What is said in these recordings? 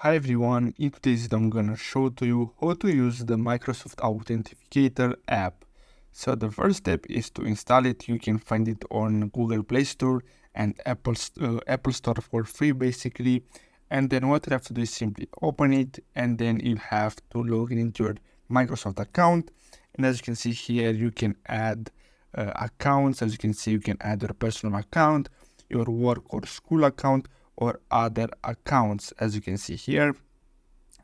Hi everyone, in today's video I'm gonna show to you how to use the Microsoft Authenticator app. So the first step is to install it. You can find it on Google Play Store and Apple Store for free basically. And then what you have to do is simply open it, and then you have to log into your Microsoft account. And as you can see here, you can add accounts. As you can see, you can add your personal account, your work or school account, or other accounts, as you can see here.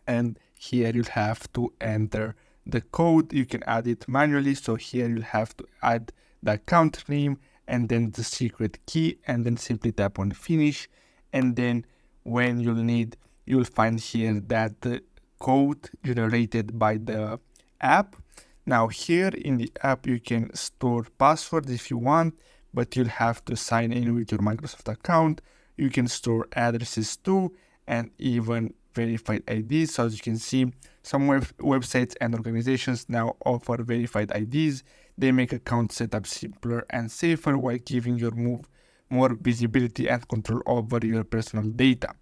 And here you'll have to enter the code. You can add it manually, so here you'll have to add the account name and then the secret key, and then simply tap on finish. And then when you'll find here that the code generated by the app. Now here in the app you can store passwords if you want, but you'll have to sign in with your Microsoft account. You can store addresses too, and even verified IDs. So as you can see, some websites and organizations now offer verified IDs. They make account setup simpler and safer while giving your more visibility and control over your personal data.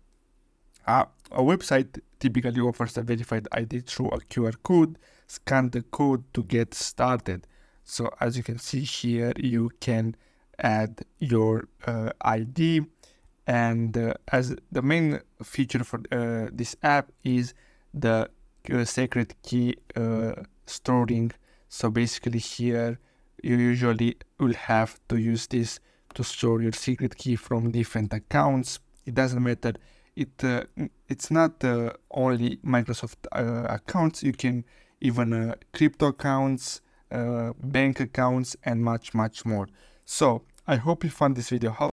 A website typically offers a verified ID through a QR code. Scan the code to get started. So as you can see here, you can add your ID. And as the main feature for this app is the secret key storing. So basically here you usually will have to use this to store your secret key from different accounts. It doesn't matter. It's not only Microsoft accounts. You can even crypto accounts, bank accounts, and much more. So I hope you found this video helpful.